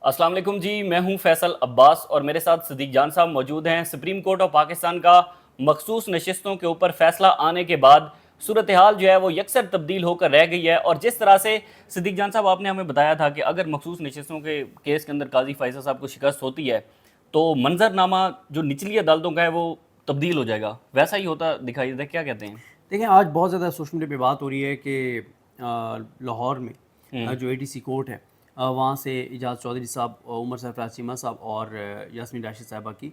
السلام علیکم جی، میں ہوں فیصل عباس اور میرے ساتھ صدیق جان صاحب موجود ہیں۔ سپریم کورٹ آف پاکستان کا مخصوص نشستوں کے اوپر فیصلہ آنے کے بعد صورتحال جو ہے وہ یکسر تبدیل ہو کر رہ گئی ہے، اور جس طرح سے صدیق جان صاحب آپ نے ہمیں بتایا تھا کہ اگر مخصوص نشستوں کے کیس کے اندر قاضی فیصل صاحب کو شکست ہوتی ہے تو منظر نامہ جو نچلی عدالتوں کا ہے وہ تبدیل ہو جائے گا، ویسا ہی ہوتا دکھائی دیتا ہے، کیا کہتے ہیں؟ دیکھیں، آج بہت زیادہ سوشل میڈیا پہ بات ہو رہی ہے کہ لاہور میں جو ATC کورٹ ہے وہاں سے اعجاز چودھری صاحب، عمر سرفراز چیمہ صاحب اور یاسمین راشد صاحبہ کی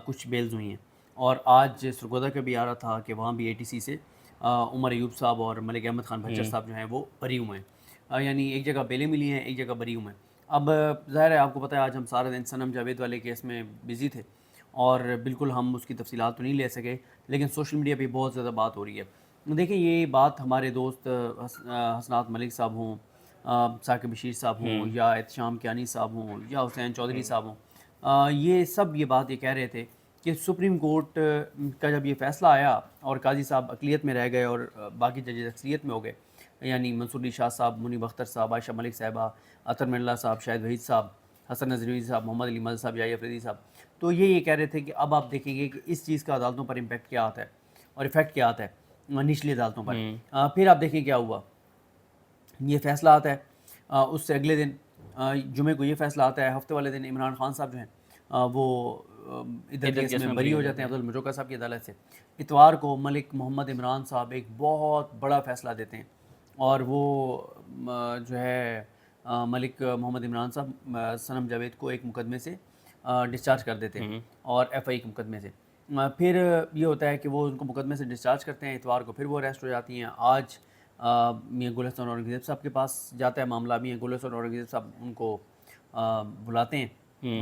کچھ بیلز ہوئی ہیں، اور آج سرگودا کا بھی آ رہا تھا کہ وہاں بھی ATC سے عمر ایوب صاحب اور ملک احمد خان بھچر صاحب جو ہیں وہ بری ہوئے ہیں، یعنی ایک جگہ بیلیں ملی ہیں، ایک جگہ بری ہوئے ہیں۔ اب ظاہر ہے آپ کو پتہ ہے آج ہم سارا دن صنم جاوید والے کیس میں بزی تھے اور بالکل ہم اس کی تفصیلات تو نہیں لے سکے، لیکن سوشل میڈیا پہ بہت زیادہ بات ہو رہی ہے۔ دیکھیں، یہ بات ہمارے دوست حسنات ملک صاحب ہوں، ثاقب بشیر صاحب ہوں، یا احتشام کیانی صاحب ہوں، یا حسین چودھری صاحب ہوں، یہ سب یہ بات یہ کہہ رہے تھے کہ سپریم کورٹ کا جب یہ فیصلہ آیا اور قاضی صاحب اقلیت میں رہ گئے اور باقی ججز اکثریت میں ہو گئے، یعنی منصور علی شاہ صاحب، منیب اختر صاحب، عائشہ ملک صاحبہ، اطہر من اللہ صاحب، شاہد وحید صاحب، حسن نظری صاحب، محمد علی مدد صاحب، یحییٰ افریدی صاحب، تو یہ کہہ رہے تھے کہ اب آپ دیکھیں گے کہ اس چیز کا عدالتوں پر امپیکٹ کیا آتا ہے اور افیکٹ کیا آتا ہے نچلی عدالتوں پر۔ پھر آپ دیکھیں کیا ہوا، یہ فیصلہ آتا ہے، اس سے اگلے دن جمعے کو یہ فیصلہ آتا ہے، ہفتے والے دن عمران خان صاحب جو ہیں وہ ادھر کیس میں بری ہو جاتے ہیں عبد المجوکا صاحب کی عدالت سے۔ اتوار کو ملک محمد عمران صاحب ایک بہت بڑا فیصلہ دیتے ہیں، اور وہ جو ہے ملک محمد عمران صاحب صنم جاوید کو ایک مقدمے سے ڈسچارج کر دیتے ہیں، اور FI کے مقدمے سے۔ پھر یہ ہوتا ہے کہ وہ ان کو مقدمے سے ڈسچارج کرتے ہیں، اتوار کو پھر وہ اریسٹ ہو جاتی ہیں۔ آج میاں گل حسن اورنگزیب صاحب کے پاس جاتا ہے معاملہ، میاں گل حسن اورنگزیب صاحب ان کو بلاتے ہیں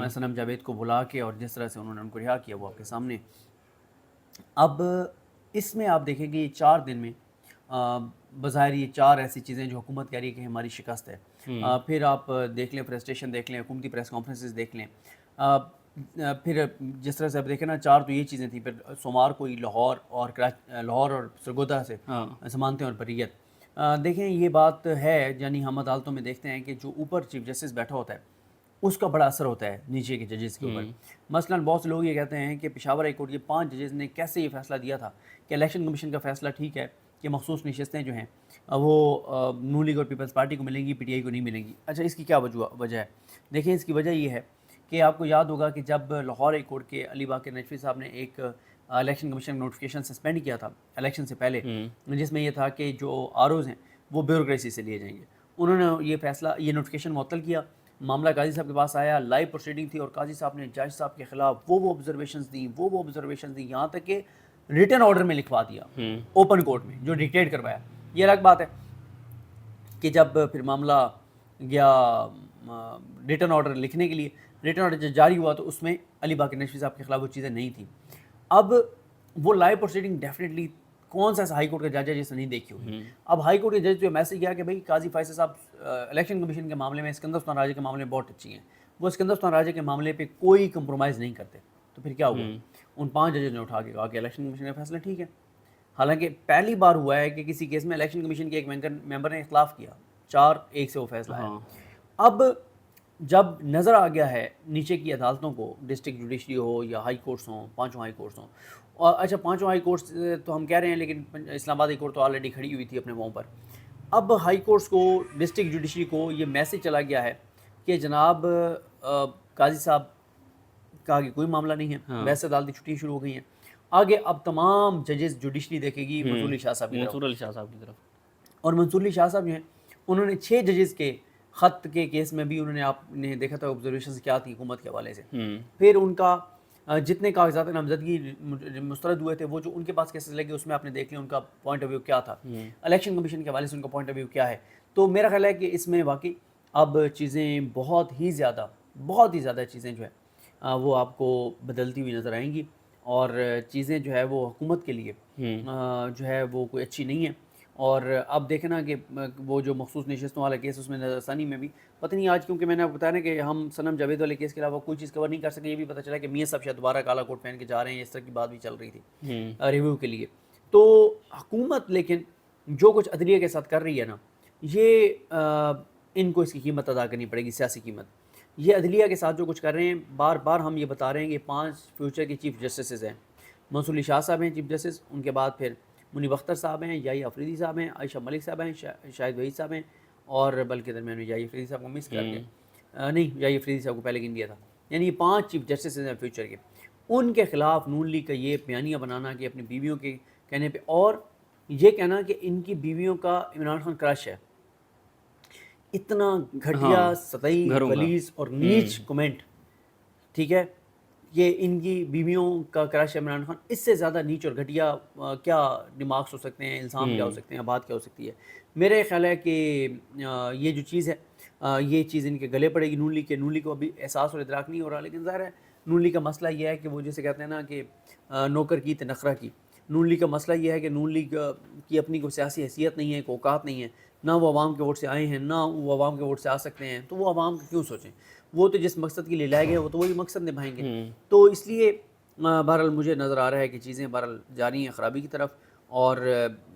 صنم جاوید کو بلا کے، اور جس طرح سے انہوں نے ان کو رہا کیا وہ آپ کے سامنے۔ اب اس میں آپ دیکھیں گے یہ 4 دن میں بظاہر یہ 4 ایسی چیزیں جو حکومت کہہ رہی ہے کہ ہماری شکست ہے۔ پھر آپ دیکھ لیں، پریسٹیشن دیکھ لیں، حکومتی پریس کانفرنسز دیکھ لیں، پھر جس طرح سے آپ دیکھیں نا 4 تو یہ چیزیں تھیں، پھر سوموار کو ہی لاہور اور سرگودا سے ضمانتیں اور بریت۔ دیکھیں یہ بات ہے، یعنی ہم عدالتوں میں دیکھتے ہیں کہ جو اوپر چیف جسٹس بیٹھا ہوتا ہے اس کا بڑا اثر ہوتا ہے نیچے کے ججز کے اوپر۔ مثلاً بہت سے لوگ یہ کہتے ہیں کہ پشاور ہائی کورٹ یہ 5 ججز نے کیسے یہ فیصلہ دیا تھا کہ الیکشن کمیشن کا فیصلہ ٹھیک ہے کہ مخصوص نشستیں جو ہیں وہ نون لیگ اور پیپلز پارٹی کو ملیں گی، PTI کو نہیں ملیں گی۔ اچھا، اس کی کیا وجہ ہے؟ دیکھیں، اس کی وجہ یہ ہے کہ آپ کو یاد ہوگا کہ جب لاہور ہائی کورٹ کے علی باقر نجفی صاحب نے ایک الیکشن کمیشن نوٹیفیکیشن سسپینڈ کیا تھا الیکشن سے پہلے، جس میں یہ تھا کہ جو ROs ہیں وہ بیوروکریسی سے لیے جائیں گے، انہوں نے یہ نوٹیفیکیشن معطل کیا۔ معاملہ قاضی صاحب کے پاس آیا، لائیو پروسیڈنگ تھی، اور قاضی صاحب نے جج صاحب کے خلاف وہ آبزرویشنز دیں، یہاں تک کہ ریٹن آرڈر میں لکھوا دیا اوپن کورٹ میں، جو ڈکٹیٹ کروایا۔ یہ الگ بات ہے کہ جب پھر معاملہ گیا ریٹن آرڈر لکھنے کے لیے، ریٹن آرڈر جب جاری ہوا تو اس میں علی باقر نجفی صاحب کے خلاف وہ چیزیں نہیں تھیں۔ اب وہ لائیو پروسیڈنگ ڈیفینیٹلی کون سا ایسا ہائی کورٹ کا جج ہے جس نے نہیں دیکھی ہوگی؟ اب ہائی کورٹ کے جج جو میسج کیا کہ بھائی قاضی فیصل صاحب الیکشن کمیشن کے معاملے میں اسکندر سلطان راجہ کے معاملے میں بہت اچھی ہیں، وہ اسکندر سلطان راجہ کے معاملے پہ کوئی کمپرومائز نہیں کرتے۔ تو پھر کیا ہوا؟ ان 5 ججز نے اٹھا کے کہا کہ الیکشن کمیشن کا فیصلہ ٹھیک ہے، حالانکہ پہلی بار ہوا ہے کہ کسی کیس میں الیکشن کمیشن کے ایک ممبر نے اختلاف کیا، 4-1 سے وہ فیصلہ ہے۔ اب جب نظر آ گیا ہے نیچے کی عدالتوں کو، ڈسٹرکٹ جوڈیشری ہو یا ہائی کورٹس ہوں، 5 ہائی کورٹس ہوں، اور اچھا 5 ہائی کورٹس تو ہم کہہ رہے ہیں لیکن اسلام آباد ہائی کورٹ تو آلریڈی کھڑی ہوئی تھی اپنے وہاں پر۔ اب ہائی کورٹس کو، ڈسٹرکٹ جوڈیشری کو یہ میسج چلا گیا ہے کہ جناب قاضی صاحب کا آگے کوئی معاملہ نہیں ہے، ویسے عدالتی چھٹیاں شروع ہو گئی ہیں، آگے اب تمام ججز جوڈیشری دیکھے گی منصور علی شاہ صاحب کی طرف۔ اور منصور علی شاہ صاحب جو ہیں انہوں نے 6 ججز کے خط کے کیس میں بھی انہوں نے، آپ نے دیکھا تھا آبزرویشنز کیا تھی حکومت کے حوالے سے، پھر ان کا جتنے کاغذات نامزدگی مسترد ہوئے تھے وہ جو ان کے پاس کیسز لگے اس میں آپ نے دیکھ لیا ان کا پوائنٹ آف ویو کیا تھا، الیکشن کمیشن کے حوالے سے ان کا پوائنٹ آف ویو کیا ہے۔ تو میرا خیال ہے کہ اس میں واقعی اب چیزیں بہت ہی زیادہ چیزیں جو ہے وہ آپ کو بدلتی ہوئی نظر آئیں گی، اور چیزیں جو ہے وہ حکومت کے لیے جو ہے وہ کوئی اچھی نہیں ہے۔ اور اب دیکھیں نا کہ وہ جو مخصوص نشستوں والا کیس اس میں نظر ثانی میں بھی پتہ نہیں آج، کیونکہ میں نے آپ کو بتایا نا کہ ہم صنم جاوید والے کیس کے علاوہ کوئی چیز کور نہیں کر سکے، یہ بھی پتہ چلا کہ میاں صاحب شاید دوبارہ کالا کوٹ پہن کے جا رہے ہیں، اس طرح کی بات بھی چل رہی تھی ریویو کے لیے۔ تو حکومت لیکن جو کچھ عدلیہ کے ساتھ کر رہی ہے نا، یہ ان کو اس کی قیمت ادا کرنی پڑے گی، سیاسی قیمت، یہ عدلیہ کے ساتھ جو کچھ کر رہے ہیں، بار بار ہم یہ بتا رہے ہیں کہ 5 فیوچر کے چیف جسٹسز ہیں. منصور علی شاہ صاحب ہیں چیف جسٹس، ان کے بعد پھر منیب اختر صاحب ہیں، یائی افریدی صاحب ہیں، عائشہ ملک صاحب ہیں، شاہد وحید صاحب ہیں، اور بلکہ درمیان میں یائی افریدی صاحب کو مس کر کے نہیں، یائی افریدی صاحب کو پہلے گن دیا تھا. یعنی یہ 5 چیف جسٹسز ہیں فیوچر کے. ان کے خلاف نون لیگ کا یہ بیانیہ بنانا کہ اپنی بیویوں کے کہنے پہ، اور یہ کہنا کہ ان کی بیویوں کا عمران خان کرش ہے، اتنا گھٹیا، سطحی، گھروں کا غلیظ اور نیچ کمنٹ. ٹھیک ہے، یہ ان کی بیویوں کا کرش ہے عمران خان، اس سے زیادہ نیچ اور گھٹیا کیا ریمارکس ہو سکتے ہیں، الزام کیا ہو سکتے ہیں، بات کیا ہو سکتی ہے. میرے خیال ہے کہ یہ جو چیز ہے یہ چیز ان کے گلے پڑے گی نون لیگ کے. نون لیگ کو ابھی احساس اور ادراک نہیں ہو رہا، لیکن ظاہر ہے نون لیگ کا مسئلہ یہ ہے کہ وہ جیسے کہتے ہیں نا کہ نوکر کی نخرہ کی. نون لیگ کا مسئلہ یہ ہے کہ نون لیگ کی اپنی کوئی سیاسی حیثیت نہیں ہے، کوئی اوقات نہیں ہے، نہ وہ عوام کے ووٹ سے آئے ہیں، نہ وہ عوام کے ووٹ سے آ سکتے ہیں. تو وہ عوام کیوں سوچیں؟ وہ تو جس مقصد کے لیے لائے گئے وہ تو وہی مقصد نبھائیں گے. تو اس لیے بہرحال مجھے نظر آ رہا ہے کہ چیزیں بہرحال جاری ہیں خرابی کی طرف. اور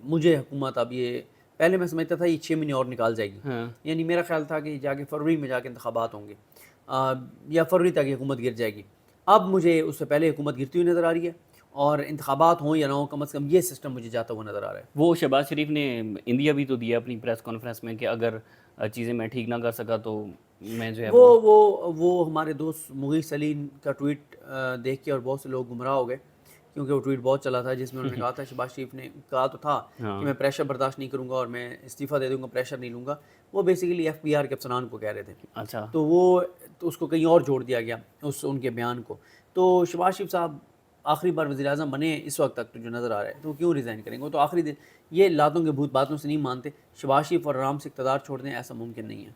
مجھے حکومت اب یہ پہلے میں سمجھتا تھا یہ 6 مہینے اور نکال جائے گی. یعنی میرا خیال تھا کہ جا کے فروری میں جا کے انتخابات ہوں گے یا فروری تک یہ حکومت گر جائے گی. اب مجھے اس سے پہلے حکومت گرتی ہوئی نظر آ رہی ہے، اور انتخابات ہوں یا نہ ہوں کم از کم یہ سسٹم مجھے جاتا ہوا نظر آ رہا ہے. وہ شہباز شریف نے انڈیا بھی تو دیا اپنی پریس کانفرنس میں کہ اگر چیزیں میں ٹھیک نہ کر سکا تو میں جو ہے وہ ہمارے دوست مغیث سلیم کا ٹویٹ دیکھ کے اور بہت سے لوگ گمراہ ہو گئے، کیونکہ وہ ٹویٹ بہت چلا تھا جس میں انہوں نے کہا تھا، شہباز شریف نے کہا تو تھا کہ میں پریشر برداشت نہیں کروں گا اور میں استعفیٰ دے دوں گا، پریشر نہیں لوں گا. وہ بیسیکلی ایف بی آر کے افسران کو کہہ رہے تھے. اچھا، تو اس کو کہیں اور جوڑ دیا گیا ان کے بیان کو. تو شہباز شریف صاحب آخری بار وزیر اعظم بنے اس وقت تک جو نظر آ رہا ہے، تو کیوں ریزائن کریں گے؟ وہ تو آخری دن یہ لاتوں کے بھوت باتوں سے نہیں مانتے. شہباز شریف اور آرام سے اقتدار چھوڑ دیں، ایسا ممکن نہیں ہے.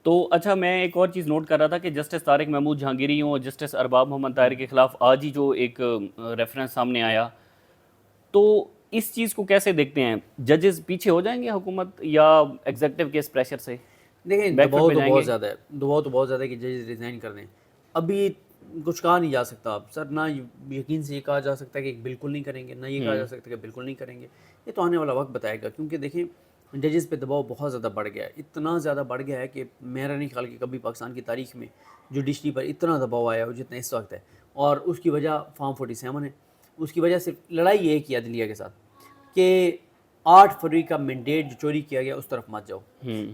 تو اچھا، میں ایک اور چیز نوٹ کر رہا تھا کہ جسٹس طارق محمود جہانگیری اور جسٹس ارباب محمد طاہر کے خلاف آج ہی جو ایک ریفرنس سامنے آیا، تو اس چیز کو کیسے دیکھتے ہیں؟ ججز پیچھے ہو جائیں گے حکومت یا ایگزیکٹو کے اس پریشر سے؟ دیکھیں دباؤ تو بہت زیادہ ہے، دباؤ تو بہت زیادہ ہے کہ ججز ریزائن کر دیں. ابھی کچھ کہا نہیں جا سکتا اب سر، نہ یقین سے یہ کہا جا سکتا ہے کہ بالکل نہیں کریں گے، نہ یہ کہا جا سکتا ہے کہ بالکل نہیں کریں گے. یہ تو آنے والا وقت بتائے گا. کیونکہ دیکھیں ججز پہ دباؤ بہت زیادہ بڑھ گیا ہے، اتنا زیادہ بڑھ گیا ہے کہ میرا نہیں خیال کہ کبھی پاکستان کی تاریخ میں جوڈیشری پر اتنا دباؤ آیا ہو جتنا اس وقت ہے. اور اس کی وجہ فارم 47 ہے. اس کی وجہ صرف لڑائی ایک ہی عدلیہ کے ساتھ کہ 8 فروری کا مینڈیٹ جو چوری کیا گیا اس طرف مت جاؤ.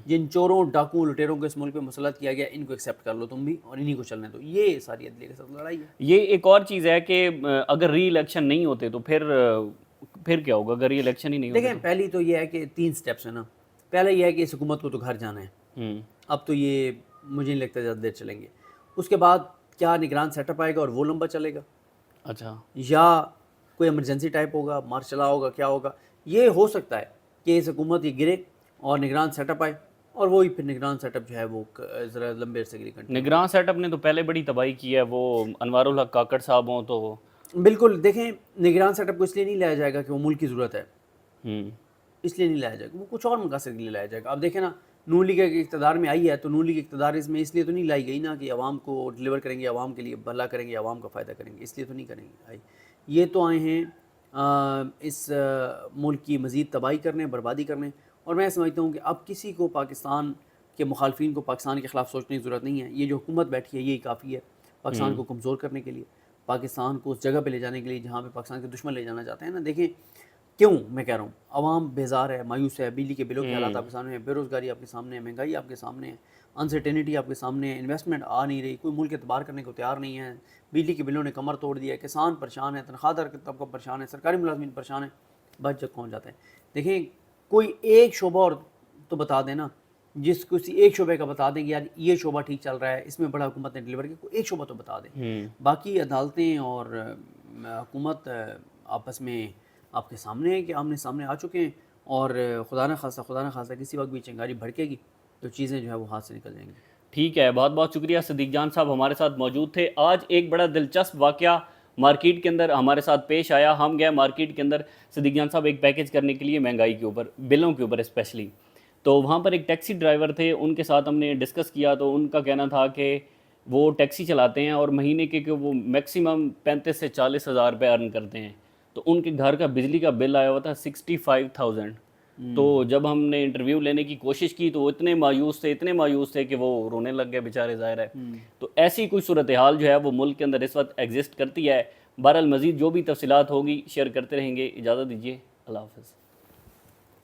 جن چوروں، ڈاکوؤں، لٹیروں کو اس ملک پہ مسلط کیا گیا ان کو ایکسیپٹ کر لو تم بھی، اور انہی کو چلنے دو. یہ ساری عدلیہ کے ساتھ لڑائی ہے. یہ ایک اور چیز ہے کہ اگر ری الیکشن نہیں ہوتے تو پھر کیا ہوگا اگر ری الیکشن ہی نہیں ہوتے؟ دیکھیں پہلی تو یہ ہے کہ 3 سٹیپس ہیں نا. پہلا یہ ہے کہ اس حکومت کو تو گھر جانا ہے. اب تو یہ مجھے نہیں لگتا زیادہ دیر چلیں گے. اس کے بعد کیا نگران سیٹ اپ آئے گا اور وہ لمبا چلے گا، اچھا، یا کوئی ایمرجنسی ٹائپ ہوگا، مارشلا ہوگا، کیا ہوگا. یہ ہو سکتا ہے کہ اس حکومت یہ گرے اور نگران سیٹ اپ آئے، اور وہی پھر نگران سیٹ اپ جو ہے وہ ذرا لمبے عرصے کے لیے کنٹینیو. نگران سیٹ اپ نے تو پہلے بڑی تباہی کی ہے، وہ انوار الحق کاکڑ صاحب ہوں تو بالکل. دیکھیں نگران سیٹ اپ کو اس لیے نہیں لایا جائے گا کہ وہ ملک کی ضرورت ہے، اس لیے نہیں لایا جائے گا، وہ کچھ اور مقاصد کے لیے لایا جائے گا. اب دیکھیں نا، نون لیگ اقتدار میں آئی ہے تو نون لیگ اقتدار اس میں اس لیے تو نہیں لائی گئی نا کہ عوام کو ڈلیور کریں گے، عوام کے لیے بھلا کریں گے، عوام کا فائدہ کریں گے، اس لیے تو نہیں کریں گے. یہ تو آئے ہیں اس ملک کی مزید تباہی کرنے، بربادی کرنے. اور میں سمجھتا ہوں کہ اب کسی کو پاکستان کے مخالفین کو پاکستان کے خلاف سوچنے کی ضرورت نہیں ہے. یہ جو حکومت بیٹھی ہے یہی کافی ہے پاکستان کو کمزور کرنے کے لیے، پاکستان کو اس جگہ پہ لے جانے کے لیے جہاں پہ پاکستان کے دشمن لے جانا چاہتے ہیں نا. دیکھیں کیوں میں کہہ رہا ہوں، عوام بیزار ہے، مایوس ہے. بجلی کے بلوں کے حالات آپ کے سامنے ہیں، بے روزگاری آپ کے سامنے ہے، مہنگائی آپ کے سامنے ہے، انسرٹینٹی آپ کے سامنے ہے، انویسٹمنٹ آ نہیں رہی، کوئی ملک اعتبار کرنے کو تیار نہیں ہے. بجلی کے بلوں نے کمر توڑ دیا ہے، کسان پریشان ہے، تنخواہ دار طبقہ پریشان ہے، سرکاری ملازمین پریشان ہیں. بچ جب پہنچ جاتے ہیں. دیکھیں کوئی ایک شعبہ اور تو بتا دیں نا، جس کسی ایک شعبے کا بتا دیں کہ یار یہ شعبہ ٹھیک چل رہا ہے، اس میں بڑا حکومت نے ڈلیور کیا، کوئی ایک شعبہ تو بتا دیں. باقی عدالتیں اور حکومت آپس میں آپ کے سامنے ہیں کہ آمنے سامنے آ چکے ہیں، اور خدا نہ خواستہ کسی وقت بھی چنگاری بھڑکے گی تو چیزیں جو ہے وہ ہاتھ سے نکل جائیں گی. ٹھیک ہے، بہت بہت شکریہ. صدیق جان صاحب ہمارے ساتھ موجود تھے. آج ایک بڑا دلچسپ واقعہ مارکیٹ کے اندر ہمارے ساتھ پیش آیا. ہم گئے مارکیٹ کے اندر صدیق جان صاحب ایک پیکج کرنے کے لیے مہنگائی کے اوپر، بلوں کے اوپر اسپیشلی. تو وہاں پر ایک ٹیکسی ڈرائیور تھے، ان کے ساتھ ہم نے ڈسکس کیا تو ان کا کہنا تھا کہ وہ ٹیکسی چلاتے ہیں اور مہینے کے وہ میکسیمم 35 سے 40 ہزار روپے ارن کرتے ہیں. تو ان کے گھر کا بجلی کا بل آیا ہوا تھا 65,000. تو جب ہم نے انٹرویو لینے کی کوشش کی تو وہ اتنے مایوس تھے کہ وہ رونے لگ گئے بیچارے، ظاہر ہے۔ تو ایسی کوئی صورتحال جو ہے وہ ملک کے اندر اس وقت ایگزسٹ کرتی ہے۔ بہرحال مزید جو بھی تفصیلات ہوگی شیئر کرتے رہیں گے۔ اجازت دیجیے، اللہ حافظ۔